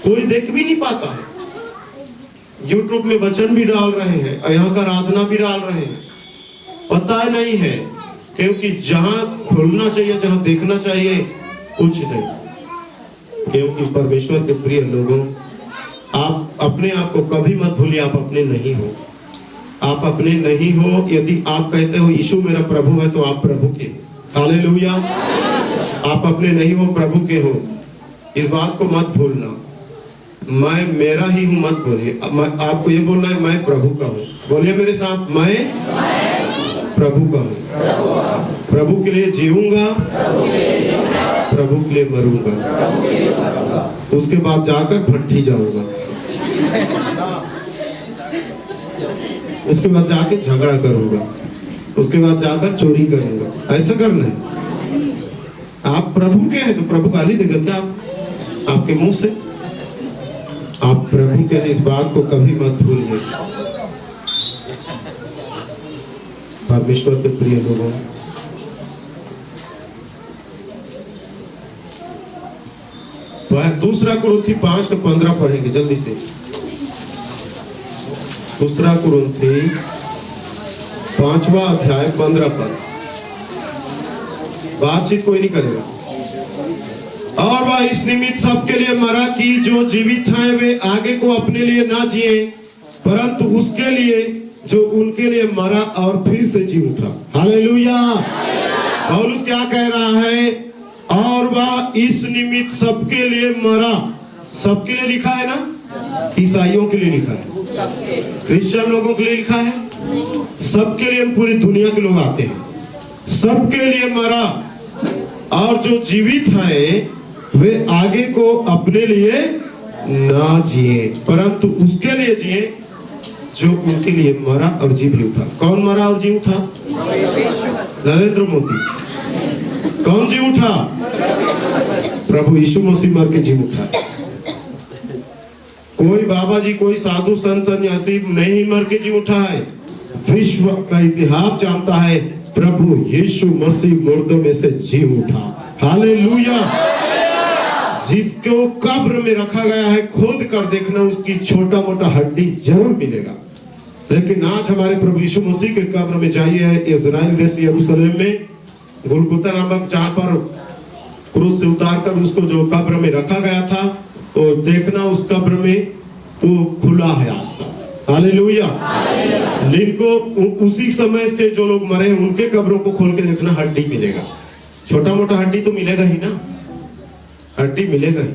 कोई देख भी नहीं पाता है। यूट्यूब में वचन भी डाल रहे हैं और यहाँ का आराधना भी डाल रहे हैं, पता नहीं है, क्योंकि जहां खुलना चाहिए, जहां देखना चाहिए, कुछ नहीं। क्योंकि परमेश्वर के प्रिय लोगों, आप अपने आप को कभी मत भूलिए, आप अपने नहीं हो। आप अपने नहीं हो। यदि आप कहते हो यीशु मेरा प्रभु है, तो आप प्रभु के। हालेलुया। आप अपने नहीं हो, प्रभु के हो। इस बात को मत भूलना। मैं मेरा ही हूं मत बोलिए। आपको ये बोलना है मैं प्रभु का हूं। बोलिए मेरे साथ, मैं प्रभु का हूं। प्रभु के लिए जीऊंगा, प्रभु के लिए मरूंगा, उसके बाद जाकर भट्ठी जाऊंगा, उसके बाद जाके झगड़ा करूंगा, उसके बाद जाकर चोरी करूंगा। ऐसा करना है। आप प्रभु के हैं तो प्रभु गाली देगा क्या आपके मुंह से? आप प्रभु के हैं, इस बात को कभी मत भूलिए। परमेश्वर के प्रिय लोगों, दूसरा कुरिन्थी 5:15 पढ़ेंगे जल्दी से। दूसरा कुरिन्थी 5वां अध्याय 15 पद। बातचीत कोई नहीं करेगा। और वह इस निमित्त सबके लिए मरा कि जो जीवित हैं वे आगे को अपने लिए ना जिए, परंतु उसके लिए जो उनके लिए मरा और फिर से जी उठा। हालेलुया। पौलुस क्या कह रहा है? और वह इस निमित्त सबके लिए मरा। सबके लिए लिखा है ना? ईसाइयों के लिए लिखा है, क्रिश्चियन लोगों के लिए लिखा है, सबके लिए। पूरी दुनिया के लोग आते हैं, सबके लिए मरा। और जो जीवित है वे आगे को अपने लिए ना जिए, परंतु उसके लिए जिए जो उनके लिए मरा और जी भी उठा। कौन मरा और जी उठा? नरेंद्र मोदी। कौन जी उठा? प्रभु यीशु मसीह मर के जी उठा। कोई बाबा जी, कोई साधु संत सन्यासी नहीं मर के जी उठा है। विश्व का इतिहास जानता है प्रभु यीशु मसीह मुर्दों में से जी उठा। हालेलुया। जिसको कब्र में रखा गया है, खोद कर देखना, उसकी छोटा मोटा हड्डी जरूर मिलेगा। लेकिन आज हमारे प्रभु यीशु मसीह के कब्र में जाइए, इज़राइल देश यरूशलेम में गुलगुता नामक, जहां पर क्रूस से उतार कर उसको जो कब्र में रखा गया था, तो देखना उस कब्र में वो खुला है आज तक। हालेलुया। जिनको उसी समय से जो लोग मरे हैं उनके कब्रों को खोल के देखना, हड्डी मिलेगा। छोटा मोटा हड्डी तो मिलेगा ही ना, हड्डी मिलेगा ही।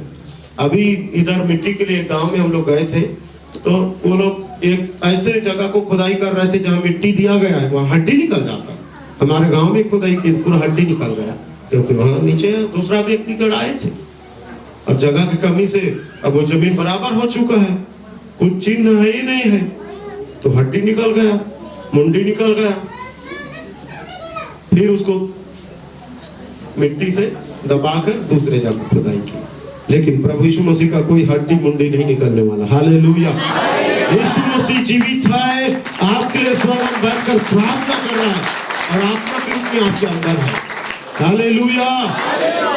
अभी इधर मिट्टी के लिए गांव में हम लोग गए थे, तो वो लोग एक ऐसे जगह को खुदाई कर रहे थे जहां मिट्टी दिया गया है, वहां हड्डी निकल जाता। हमारे गांव में खुदाई की, पूरा हड्डी निकल गया, क्योंकि वहां नीचे दूसरा व्यक्ति गड़ाए थे और जगह की कमी से अब वो जमीन बराबर हो चुका है, कुछ चिन्ह है ही नहीं है, तो हड्डी निकल गया, मुंडी निकल गया। फिर उसको मिट्टी से दबाकर दूसरे जगह खुदाई की। लेकिन प्रभु यीशु मसीह का कोई हड्डी मुंडी नहीं निकलने वाला। हालेलुया। यीशु मसीह जीवित है, आपके लिए स्वर्ग बैठकर प्रार्थना कर रहा है और आत्मा के रूप में आपके अंदर है। हालेलुया।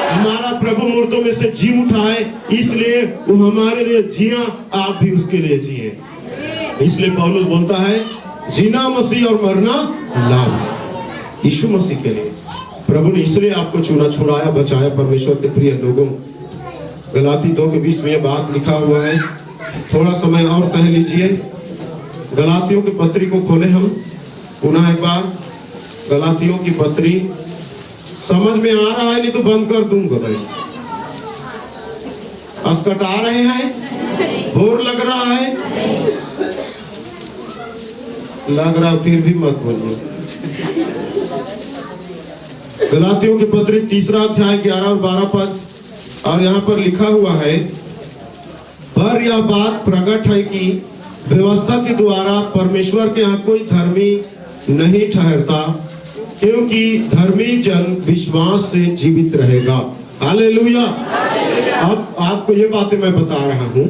हमारा प्रभु मुर्दों में से जी उठा है, इसलिए वो हमारे लिए जिया, आप भी उसके लिए जिए। इसलिए पौलुस बोलता है जीना मसीह और मरना लाभ है। यीशु मसीह के लिए प्रभु ने इसलिए आपको चुना, छुड़ाया, बचाया। परमेश्वर के प्रिय लोगों, गलाती 2:20 में यह बात लिखा हुआ है। थोड़ा समय और सह लीजिए। गलातियों की पत्री को खोले हम पुनः एक बार। गलातियों की पत्री समझ में आ रहा है? नहीं तो बंद कर दूंगा भाई। अस्कटा रहे हैं? बोर लग रहा है? लग रहा, फिर भी मत बोलिए। गलातियों की पत्री 3 अध्याय 11 और 12 पद, और यहाँ पर लिखा हुआ है, पर यह बात प्रकट है कि व्यवस्था के द्वारा परमेश्वर के यहाँ कोई धर्मी नहीं ठहरता, क्योंकि धर्मी जन विश्वास से जीवित रहेगा। हालेलुया। अब आपको ये बातें मैं बता रहा हूँ,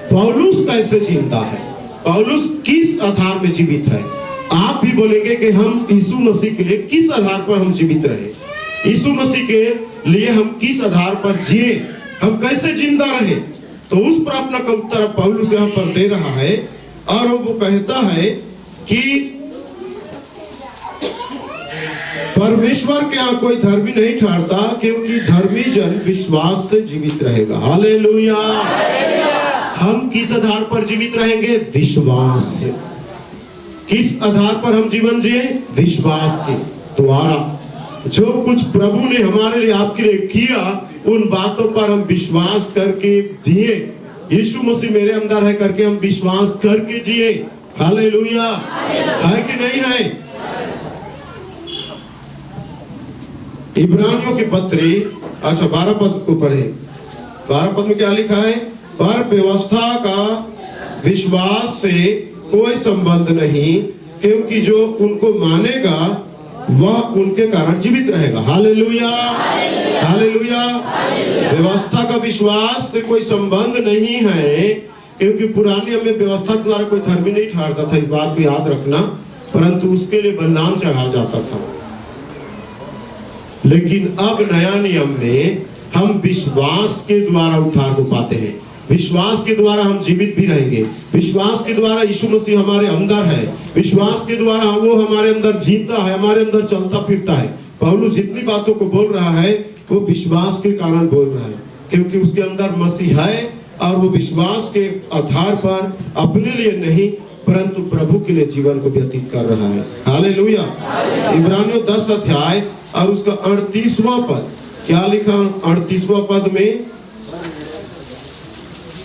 पौलुस कैसे जिंदा है, पौलुस किस आधार में जीवित है। आप भी बोलेंगे कि हम यीशु मसीह के लिए किस आधार पर हम जीवित रहे, यीशु मसीह के लिए हम किस आधार पर जिए, हम कैसे जिंदा रहे। तो उस प्रार्थना का उत्तर पौलुस यहाँ पर दे रहा है और वो कहता है कि परमेश्वर के यहाँ कोई धर्मी नहीं ठहरता, क्योंकि धर्मी जन विश्वास से जीवित रहेगा। हालेलुया। हम किस आधार पर जीवित रहेंगे? विश्वास से। किस आधार पर हम जीवन जिए? विश्वास के द्वारा। जो कुछ प्रभु ने हमारे लिए, आपके लिए किया, उन बातों पर हम विश्वास करके जिए। यीशु मसीह मेरे अंदर है करके हम विश्वास करके जिए। हालेलुया। है कि नहीं है? इब्रानियों की पत्री 12 पद को पढ़े। 12 पद में क्या लिखा है? पर व्यवस्था का विश्वास से कोई संबंध नहीं, क्योंकि जो उनको मानेगा वह उनके कारण जीवित रहेगा। हालेलुया। हालेलुया। व्यवस्था का विश्वास से कोई संबंध नहीं है, क्योंकि पुरानी में व्यवस्था के द्वारा कोई धर्मी नहीं ठहरता था, इस बात को याद रखना, परंतु उसके लिए बलिदान चढ़ाया जाता था। लेकिन अब नया नियम में हम विश्वास के द्वारा उद्धार को पाते हैं। विश्वास के द्वारा हम जीवित भी रहेंगे। विश्वास के द्वारा यीशु मसीह हमारे अंदर है। विश्वास के द्वारा वो हमारे अंदर जीता है, हमारे अंदर चलता फिरता है। पौलुस जितनी बातों को बोल रहा है वो विश्वास के कारण बोल रहा है, क्योंकि उसके अंदर मसीह है और वो विश्वास के आधार पर अपने लिए नहीं परंतु प्रभु के लिए जीवन को व्यतीत कर रहा है। हालेलुया। इब्रानियों 10 अध्याय और उसका 38वां पद क्या लिखा? 38वां पद में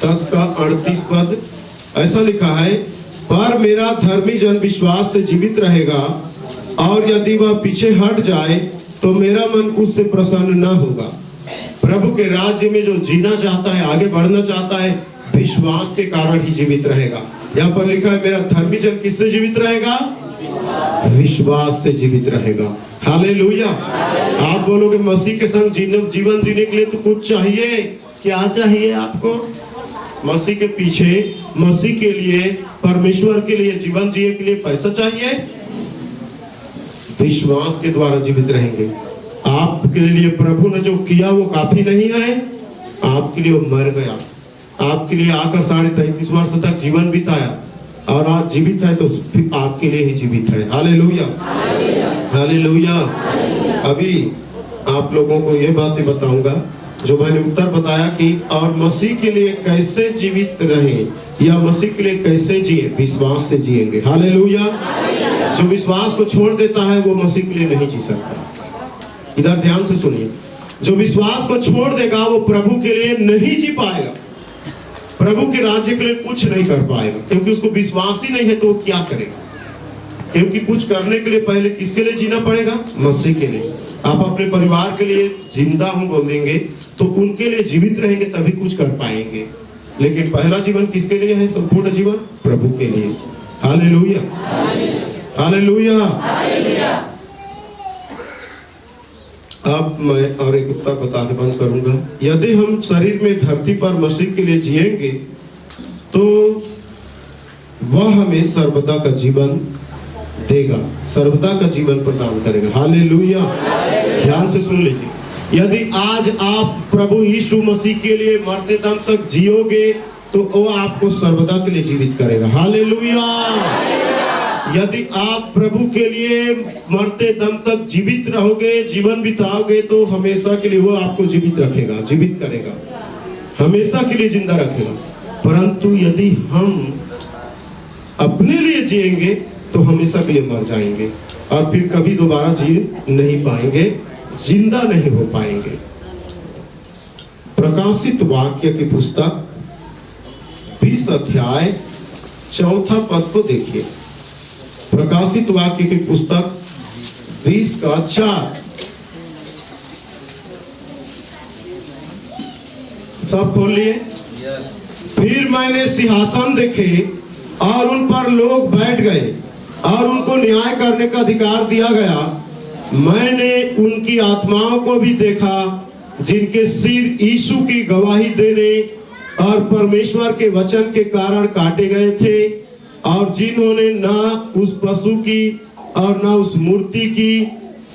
10 का 38 पद ऐसा लिखा है, पर मेरा धर्मी जन विश्वास से जीवित रहेगा, और यदि वह पीछे हट जाए तो मेरा मन उससे प्रसन्न न होगा। प्रभु के राज्य में जो जीना चाहता है, आगे बढ़ना चाहता है, विश्वास के कारण ही जीवित रहेगा। यहाँ पर लिखा है मेरा धर्मी जन किससे जीवित रहेगा? विश्वास से जीवित रहेगा। हालेलुया। आप बोलोगे मसीह के संग जीवन जीने के लिए तो कुछ चाहिए। क्या चाहिए आपको? मसीह के पीछे, मसीह के लिए, परमेश्वर के लिए जीवन जिए के लिए पैसा चाहिए? विश्वास के द्वारा जीवित रहेंगे। आपके लिए प्रभु ने जो किया वो काफी नहीं है? आपके लिए वो मर गया, आपके लिए आकर 33.5 वर्ष तक जीवन बिताया, और आज जीवित है तो आपके लिए ही जीवित है। हालेलुया। हालेलुया। अभी आप लोगों को ये बातें बताऊंगा जो मैंने उत्तर बताया कि और मसीह के लिए कैसे जीवित रहे या मसीह के लिए कैसे जिए? विश्वास से जिएंगे। हालेलुया। जो विश्वास को छोड़ देता है वो मसीह के लिए नहीं जी सकता। इधर ध्यान से सुनिए, जो विश्वास को छोड़ देगा वो प्रभु के लिए नहीं जी पाएगा, प्रभु के राज्य के लिए कुछ नहीं कर पाएगा, क्योंकि उसको विश्वास ही नहीं है। तो वो क्या करेगा? क्योंकि कुछ करने के लिए पहले किसके लिए जीना पड़ेगा? मसीह के लिए। आप अपने परिवार के लिए जिंदा हूं बोलेंगे तो उनके लिए जीवित रहेंगे, तभी कुछ कर पाएंगे। लेकिन पहला जीवन किसके लिए है? संपूर्ण जीवन प्रभु के लिए। हालेलुया। हालेलुया। अब मैं और एक उत्तर बता के बंद करूंगा। यदि हम शरीर में धरती पर मसीह के लिए जिएंगे तो वह हमें सर्वदा का जीवन देगा, सर्वदा का जीवन प्रदान करेगा। हालेलुया। ध्यान से सुन लीजिए, यदि आज आप प्रभु यीशु मसीह के लिए मरते दम तक जियोगे तो वो आपको सर्वदा के लिए जीवित करेगा। हालेलुया। यदि आप प्रभु के लिए मरते दम तक जीवित रहोगे, जीवन बिताओगे, तो हमेशा के लिए वो आपको जीवित रखेगा, जीवित करेगा, हमेशा के लिए जिंदा रखेगा। परंतु यदि हम अपने लिए जिएंगे तो हमेशा के लिए मर जाएंगे और फिर कभी दोबारा जी नहीं पाएंगे, जिंदा नहीं हो पाएंगे। प्रकाशित वाक्य की पुस्तक 20 अध्याय 4 पद को देखिए। प्रकाशित वाक्य की पुस्तक 20 का 4। सब खोल लिए? फिर मैंने सिंहासन देखे और उन पर लोग बैठ गए और उनको न्याय करने का अधिकार दिया गया। मैंने उनकी आत्माओं को भी देखा जिनके सिर यीशु की गवाही देने और परमेश्वर के वचन के कारण काटे गए थे, और जिन्होंने ना उस पशु की और ना उस मूर्ति की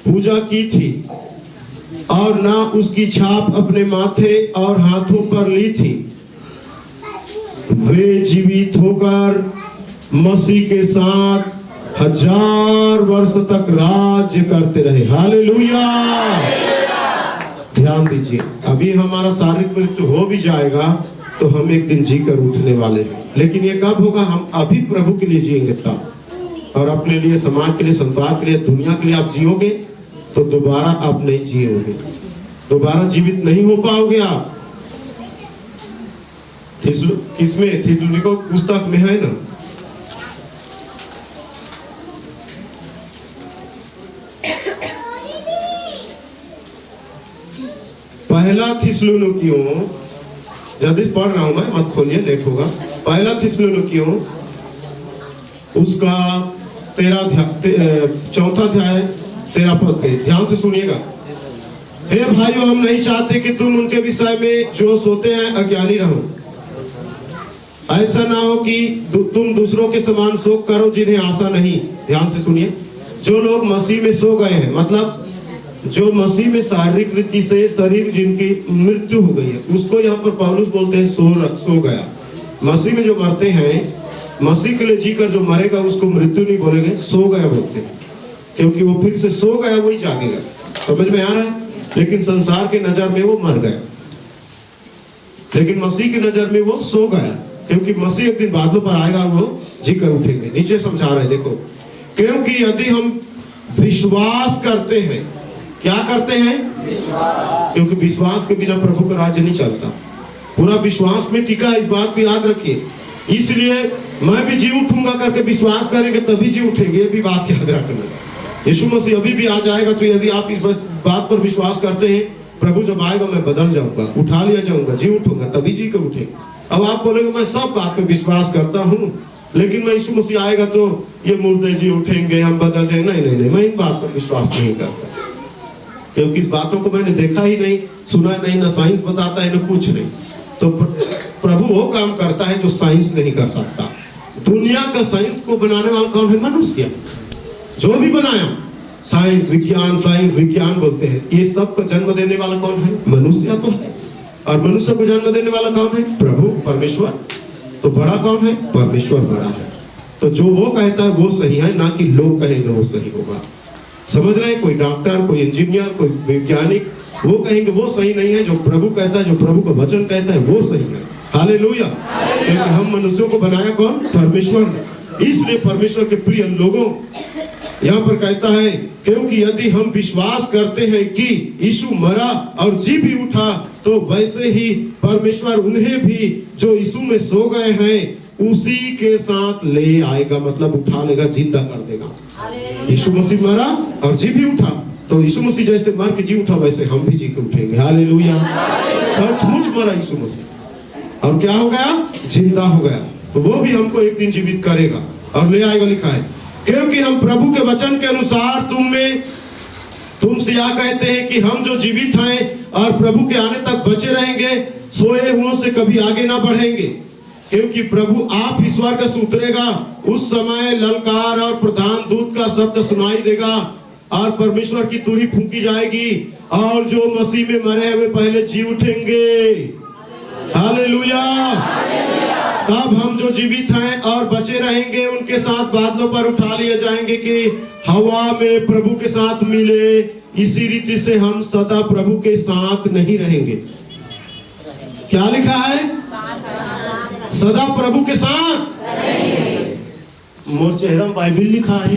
पूजा की थी और ना उसकी छाप अपने माथे और हाथों पर ली थी। वे जीवित होकर मसीह के साथ 1000 वर्ष तक राज्य करते रहे। हालेलुया। ध्यान दीजिए, अभी हमारा शारीरिक मृत्यु हो भी जाएगा तो हम एक दिन जीकर उठने वाले हैं, लेकिन ये कब होगा? हम अभी प्रभु के लिए जिएंगे तब, और अपने लिए, समाज के लिए, संसार के लिए, दुनिया के लिए आप जियोगे तो दोबारा आप नहीं जियोगे, दोबारा जीवित नहीं हो पाओगे आप। किसमें? थिस्सलुनीको पुस्तक में है ना, पहला थिस्सलुनीकियों, जल्दी पढ़ रहा हूं मैं, मत खोलिए, लेट होगा। पहला थिस्सलुनीकियों उसका 4 अध्याय 13 पद से ध्यान से सुनिएगा। हे भाइयों, हम नहीं चाहते कि तुम उनके विषय में जो सोते हैं अज्ञानी रहो। ऐसा ना हो कि तुम दूसरों के समान शोक करो जिन्हें आशा नहीं। ध्यान से सुनिए, जो लोग मसीह में सो गए हैं, मतलब जो मसीह में शारीरिक रीति से शरीर जिनकी मृत्यु हो गई है, उसको यहाँ पर पौलुस बोलते हैं सो गया। मसीह में जो मरते हैं, मसीह के लिए जीकर जो मरेगा उसको मृत्यु नहीं बोलेंगे, सो गया बोलते हैं, क्योंकि वो फिर से सो गया, वही जागेगा। समझ में आ रहा है? लेकिन संसार के नजर में वो मर गया, लेकिन मसीह की नजर में वो सो गया, क्योंकि मसीह एक दिन बादलों पर आएगा, वो जीकर उठेंगे। नीचे समझा रहे, देखो, क्योंकि यदि हम विश्वास करते हैं, क्या करते हैं? क्योंकि विश्वास के बिना प्रभु का राज्य नहीं चलता। पूरा विश्वास में टिका है, इस बात को याद रखिए। इसलिए मैं भी जी उठूंगा करके विश्वास करेंगे तभी जी उठेंगे, ये भी बात याद रखना। यीशु मसीह अभी भी आ जाएगा, तो यदि आप इस बात पर विश्वास करते हैं, प्रभु जब आएगा मैं बदल जाऊंगा, उठा लिया जाऊंगा, जी उठूंगा, तभी जी के उठेंगे। अब आप बोलेंगे मैं सब बात पे विश्वास करता हूँ, लेकिन मैं यीशु मसीह आएगा तो ये मुर्दे जी उठेंगे, हम बदल जाएंगे। नहीं, मैं इन बात पर विश्वास नहीं करता, क्योंकि इस बातों को मैंने देखा ही नहीं, सुना नहीं, ना साइंस बताता है, ना कुछ नहीं। तो प्रभु वो काम करता है जो साइंस नहीं कर सकता। दुनिया का साइंस को बनाने वाला कौन है? मनुष्य। जो भी बनाया, साइंस विज्ञान बोलते हैं, ये सब को जन्म देने वाला कौन है? मनुष्य तो है। और मनुष्य को जन्म देने वाला कौन है? प्रभु, परमेश्वर। तो बड़ा कौन है? परमेश्वर बड़ा है। तो जो वो कहता है वो सही है, ना कि लोग कहेंगे वो सही होगा। समझ रहे हैं? कोई डॉक्टर, कोई इंजीनियर, कोई वैज्ञानिक वो कहेंगे वो सही नहीं है। जो प्रभु कहता है, जो प्रभु का वचन कहता है, वो सही है। हालेलुया। क्योंकि हम मनुष्यों को बनाया कौन? परमेश्वर ने। इसलिए परमेश्वर के प्रिय लोगों, यहाँ पर कहता है, क्योंकि यदि हम विश्वास करते हैं कि यीशु मरा और जी भी उठा, तो वैसे ही परमेश्वर उन्हें भी जो यीशु में सो गए हैं उसी के साथ ले आएगा, मतलब उठा लेगा, जिंदा कर देगा। यीशु मसीह मरा और जी भी उठा, तो यीशु मसीह जैसे मर के जी उठा, वैसे हम भी जी के उठेंगे। हालेलुया। सचमुच मरा यीशु मसीह और क्या हो गया? जिंदा हो गया। तो वो भी हमको एक दिन जीवित करेगा और ले आएगा। लिखा है, क्योंकि हम प्रभु के वचन के अनुसार तुमसे यह कहते हैं कि हम जो जीवित हैं और प्रभु के आने तक बचे रहेंगे, सोए हुओं से कभी आगे ना बढ़ेंगे। क्योंकि प्रभु आप ही स्वर्ग से उतरेगा, उस समय ललकार और प्रधान दूत का शब्द सुनाई देगा और परमेश्वर की तुरही फूंकी जाएगी, और जो मसीह में मरे हुए पहले जी उठेंगे। हालेलुया। तब हम जो जीवित हैं और बचे रहेंगे उनके साथ बादलों पर उठा लिए जाएंगे कि हवा में प्रभु के साथ मिले। इसी रीति से हम सदा प्रभु के साथ नहीं रहेंगे। क्या लिखा है? सदा प्रभु के साथ। मोर चेहरा में बाइबिल लिखा है।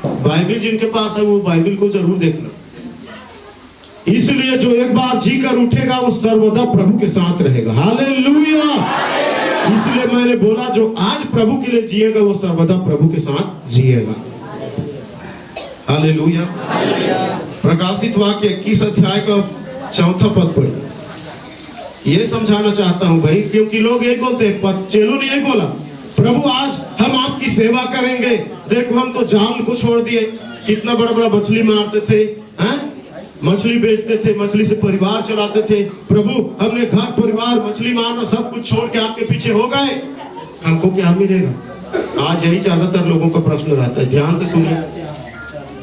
बाइबिल जिनके पास है वो बाइबिल को जरूर देखना। इसलिए जो एक बार जीकर उठेगा वो सर्वदा प्रभु के साथ रहेगा। हालेलुया। इसलिए मैंने बोला जो आज प्रभु के लिए जिएगा वो सर्वदा प्रभु के साथ जिएगा। हालेलुया। प्रकाशित वाक्य 21 अध्याय का 4 पद पढ़िए। ये समझाना चाहता हूं भाई, क्योंकि लोग यही बोलते हैं, चेलों ने यही बोला, प्रभु आज हम आपकी सेवा करेंगे। देखो हम तो जाल को छोड़ दिए, कितना बड़ा बड़ा मछली मारते थे, मछली बेचते थे, मछली से परिवार चलाते थे। प्रभु हमने घर परिवार मछली मारना सब कुछ छोड़ के आपके पीछे हो गए, हमको क्या मिलेगा? आज यही ज्यादातर लोगों का प्रश्न रहता है। ध्यान से सुनिए,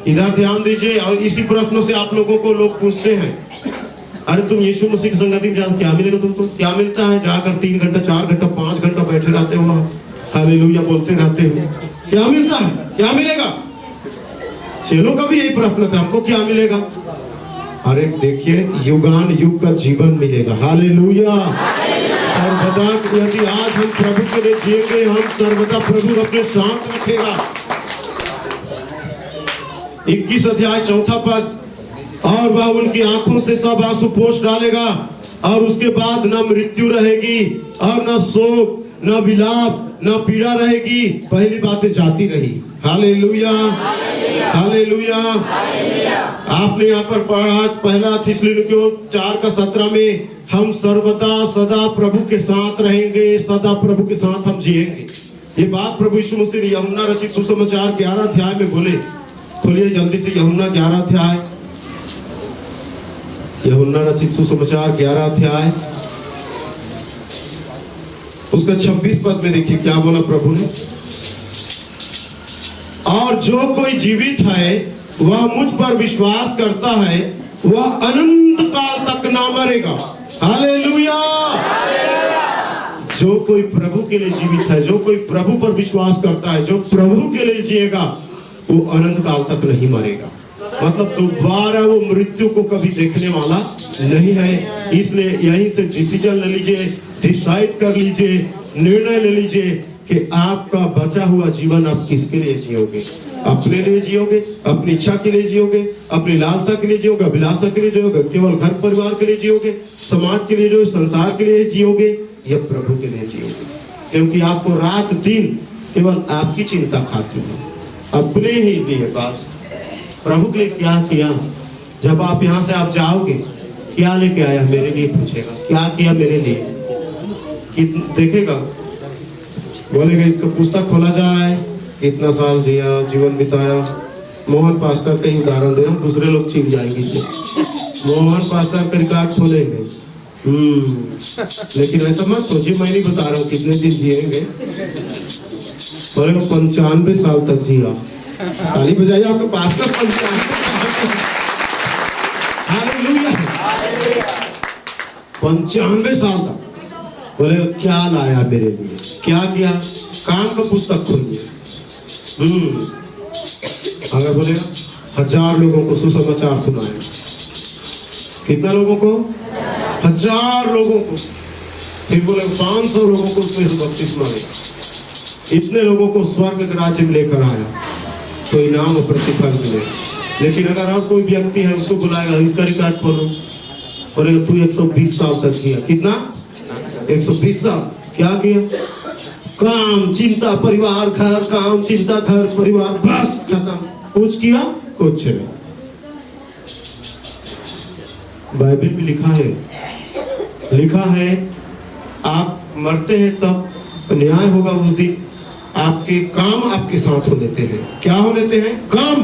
इधर ध्यान दीजिए। और इसी प्रश्न से आप लोगों को लोग पूछते हैं, अरे तुम यीशु मसीह की संगति में जाओ, क्या मिलेगा तुमको? क्या मिलता है? जाकर 3 घंटा 4 घंटा 5 घंटा बैठे रहते हो वहां, हालेलुया बोलते रहते हो, क्या मिलता है? क्या मिलेगा? चेलों का भी यही प्रश्न था, हमको क्या मिलेगा? अरे देखिए, युगान युग का जीवन मिलेगा, हालेलुया। सर्वदा यदि आज हम प्रभु के लिए जिएंगे, हम सर्वदा प्रभु अपने साथ रखेगा। 21 अध्याय 4 पद, और वह उनकी आंखों से सब आंसू पोंछ डालेगा, और उसके बाद न मृत्यु रहेगी, और न शोक, न विलाप, न पीड़ा रहेगी, पहली बातें जाती रही। Hallelujah, hallelujah. आपने यहाँ पर पढ़ा पहला थिस्सलुनीकियों 4:17 में, हम सर्वदा सदा प्रभु के साथ रहेंगे, सदा प्रभु के साथ हम जिएंगे। ये बात प्रभु यीशु मसीह ने यूहन्ना रचित सुसमाचार 11 अध्याय में बोले। खोलिए जल्दी से यूहन्ना 11 अध्याय, यूहन्ना रचित सुसमाचार 11 अध्याय उसका 26 पद में देखिए क्या बोला प्रभु ने। और जो कोई जीवित है वह मुझ पर विश्वास करता है, वह अनंत काल तक ना मरेगा। हालेलुया। जो कोई प्रभु के लिए जीवित है, जो कोई प्रभु पर विश्वास करता है, जो प्रभु के लिए जिएगा, वो अनंत काल तक नहीं मरेगा। मतलब दोबारा वो मृत्यु को कभी देखने वाला नहीं है। इसलिए यहीं से डिसीजन ले लीजिए, डिसाइड कर लीजिए, निर्णय ले लीजिए कि आपका बचा हुआ जीवन आप किसके लिए जियोगे। अपने लिए जियोगे, अपनी इच्छा के लिए जियोगे, अपनी लालसा के लिए जियोगे, अभिलाषा के लिए जियोगे, केवल घर परिवार के लिए जियोगे, समाज के लिए, जो संसार के लिए जियोगे, या प्रभु के लिए जियोगे। क्योंकि आपको रात दिन केवल आपकी चिंता खाती है, अपने ही लिए बस। प्रभु के लिए क्या किया? जब आप यहाँ से आप जाओगे, क्या लेके आया मेरे लिए पूछेगा, क्या किया मेरे लिए, देखेगा, बोलेगा इसका पुस्तक खोला जाए, कितना साल जिया, जीवन बिताया। मोहन पास्टर का ही उदाहरण देना, दूसरे लोग चिढ़ जाएंगे। मोहन पास्टर का रिकॉर्ड खोलेंगे, लेकिन ऐसा मत सोचिए, मैं नहीं बता रहा हूँ कितने दिन जिएंगे। बोलेगा 95 साल तक जिया। ताली बजाइए आपके पास्टर 95 साल तक। बोले क्या लाया मेरे लिए, क्या किया? काम का पुस्तक खोलिए। अगर बोलेगा 1000 लोगों को सुसमाचार सुनाया। कितना लोगों को? 1000 लोगों को। फिर बोले 500 लोगों को उसमें से बपतिस्मा दिया। इतने लोगों को स्वर्ग के राज्य में लेकर आया तो इनाम और प्रतिफल मिले। लेकिन अगर और कोई व्यक्ति है उसको बुलाएगा, इसका रिकॉर्ड खोलो, बोलेगा तू 120 साल तक किया। कितना? 120 साल। क्या किया? काम, चिंता, परिवार, घर, काम, चिंता, घर, परिवार, बस खत्म। कुछ किया? कुछ नहीं। बाइबल में लिखा है आप मरते हैं तब न्याय होगा उस दिन, आपके काम आपके साथ हो लेते हैं। क्या हो लेते हैं? काम।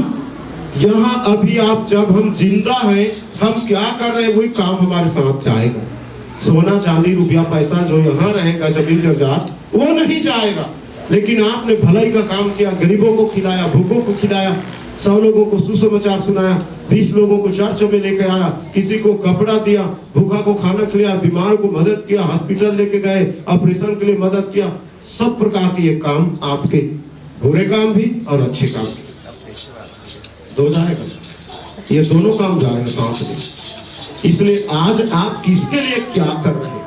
यहाँ अभी आप, जब हम जिंदा हैं, हम क्या कर रहे हैं वही काम हमारे साथ जाएगा। सोना चांदी रुपया पैसा जो यहाँ रहेगा, जमीन जायदाद, वो नहीं जाएगा। लेकिन आपने भलाई का काम किया, गरीबों को खिलाया, भूखों को खिलाया, 100 लोगों को सुसमाचार सुनाया, 20 लोगों को चर्च में लेकर आया, किसी को कपड़ा दिया, भूखा को खाना खिलाया, बीमार को मदद किया, हॉस्पिटल लेके गए, ऑपरेशन के लिए मदद किया। सब प्रकार के ये काम आपके, बुरे काम भी और अच्छे काम भी, दो जाएगा। ये दोनों काम जाएगा साथ में। इसलिए आज आप किसके लिए क्या कर रहे हैं?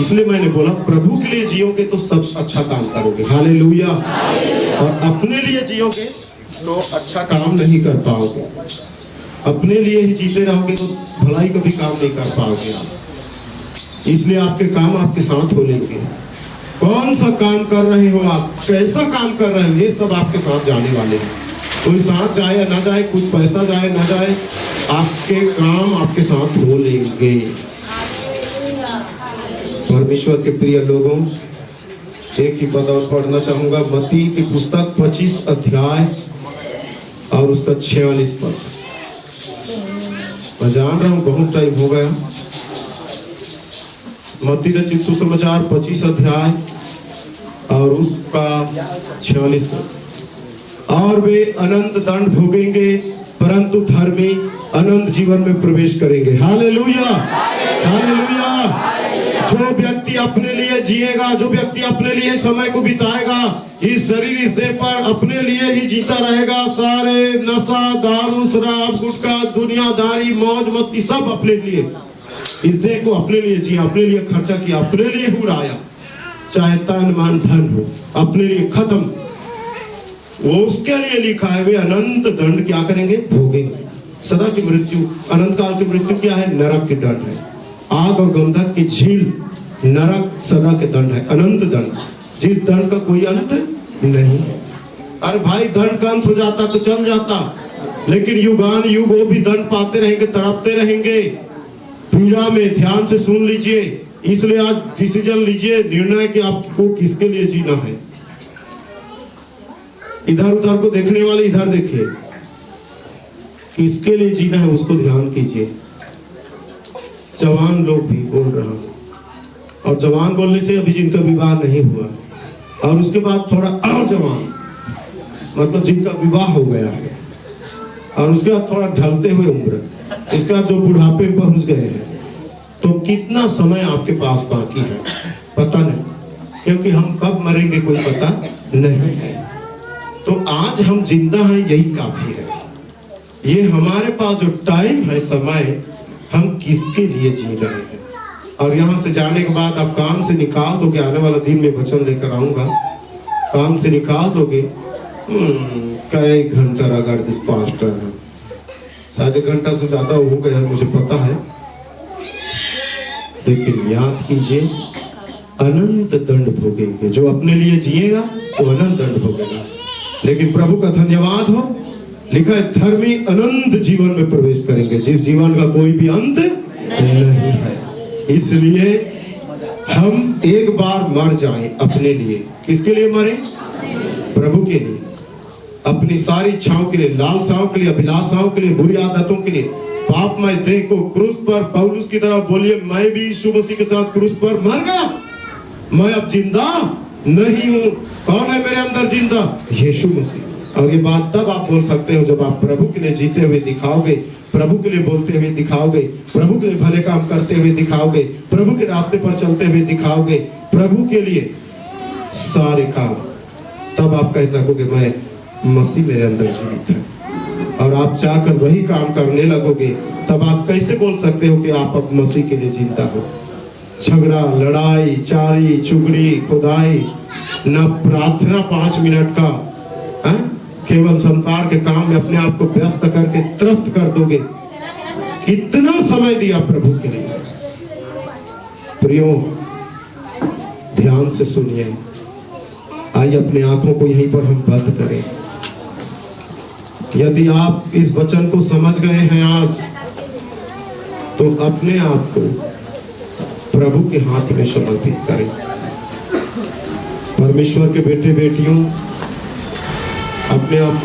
इसलिए मैंने बोला प्रभु के लिए जियोगे तो सब अच्छा काम करोगे। हालेलुया। और अपने लिए जियोगे तो अच्छा काम नहीं कर पाओगे। अपने लिए ही जीते रहोगे तो भलाई का भी काम नहीं कर पाओगे आप। इसलिए आपके काम आपके साथ हो लेंगे। कौन सा काम कर रहे हो आप, कैसा काम कर रहे हो, ये सब आपके साथ जाने वाले हैं। कोई साथ जाए या ना जाए, कुछ पैसा जाए ना जाए, आपके काम आपके साथ हो लेंगे। परमेश्वर के प्रिय लोगों, एक ही पद और पढ़ना चाहूंगा, मत्ती की पुस्तक 25 अध्याय और उसका 46 पद। मैं जान रहा हूं बहुत टाइम हो गया। मत्ती रचित सुसमाचार 25 अध्याय और उसका 46 पद। और वे अनंत दंड भोगेंगे परंतु धर्मी अनंत जीवन में प्रवेश करेंगे। Hallelujah, hallelujah. जो व्यक्ति अपने लिए जिएगा, जो व्यक्ति अपने लिए समय को बिताएगा, इस शरीर इस देह पर अपने लिए ही जीता रहेगा, सारे नशा, दारू, शराब, गुटखा, दुनियादारी, मौज मस्ती सब अपने लिए, इस देह को अपने लिए जिया, अपने लिए खर्चा किया, अपने लिए उड़ाया, चाहे तन मन धन हो, अपने लिए खत्म। वो उसके लिए लिखा है, वे अनंत दंड क्या करेंगे, भोगेंगे। सदा की मृत्यु, अनंत काल की मृत्यु क्या है, नरक की दंड है। आग और गंधक की झील, नरक सदा के दंड है, अनंत दंड, जिस दंड का कोई अंत नहीं है। अरे भाई, दंड का अंत हो जाता तो चल जाता, लेकिन युगान युग वो भी दंड पाते रहेंगे, तड़पते रहेंगे पीड़ा में। ध्यान से सुन लीजिए, इसलिए आज डिसीजन लीजिए, निर्णय कि आपको किसके लिए जीना है। इधर उधर को देखने वाले इधर देखिए, किसके लिए जीना है उसको ध्यान कीजिए। जवान लोग भी बोल रहा हूं, और जवान बोलने से अभी जिनका विवाह नहीं हुआ, और उसके बाद थोड़ा और जवान, मतलब जिनका विवाह हो गया है, और उसके बाद थोड़ा ढलते हुए उम्र, इसके बाद जो बुढ़ापे में पहुंच गए हैं, तो कितना समय आपके पास बाकी है पता नहीं, क्योंकि हम कब मरेंगे कोई पता नहीं है। तो आज हम जिंदा हैं, यही काफी है। ये हमारे पास जो टाइम है, समय, हम किसके लिए जी रहे हैं। और यहाँ से जाने के बाद आप काम से निकाल दोगे, आने वाला दिन में वचन लेकर आऊंगा, काम से निकाल दोगे कई घंटा अगर दिस पास्टर है, शायद 1 घंटा से ज्यादा हो गया मुझे पता है, लेकिन याद कीजिए अनंत दंड भोगेंगे। जो अपने लिए जिएगा तो अनंत दंड भोगेगा, लेकिन प्रभु का धन्यवाद हो, लिखा है धर्मी अनंत जीवन में प्रवेश करेंगे, जिस जीवन का कोई भी अंत नहीं है। इसलिए हम एक बार मर जाएं अपने लिए। किसके लिए मरे, प्रभु के लिए, अपनी सारी इच्छाओं के लिए, लालसाओं के लिए, अभिलाषाओं के लिए, बुरी आदतों के लिए, पापमय देह को क्रूस पर, पौलुस की तरह बोलिए, मैं भी यीशु मसीह के साथ क्रूस पर मर गया, मैं अब जिंदा नहीं हूं। कौन है मेरे अंदर जिंदा, यीशु मसीह। और ये बात तब आप बोल सकते हो जब आप प्रभु के लिए जीते हुए दिखाओगे, प्रभु के लिए बोलते हुए दिखाओगे, प्रभु के लिए भले काम करते हुए दिखाओगे, प्रभु के रास्ते पर चलते हुए दिखाओगे, प्रभु के लिए सारे काम, तब आप कह सकोगे मैं मसीह मेरे अंदर जीवित है। और आप चाहकर वही काम करने लगोगे, तब आप कैसे बोल सकते हो कि आप अब मसीह के लिए जिंदा हो। झगड़ा, लड़ाई, चारी चुगली, खुदाई, न प्रार्थना 5 मिनट का, केवल संसार के काम में अपने आप को व्यस्त करके त्रस्त कर दोगे। कितना समय दिया प्रभु के लिए। प्रियो, ध्यान से सुनिए, आइए अपने आंखों को यहीं पर हम बंद करें। यदि आप इस वचन को समझ गए हैं आज, तो अपने आप को प्रभु के हाथ में समर्पित करें। परमेश्वर के बेटे बेटियों, अपने आप को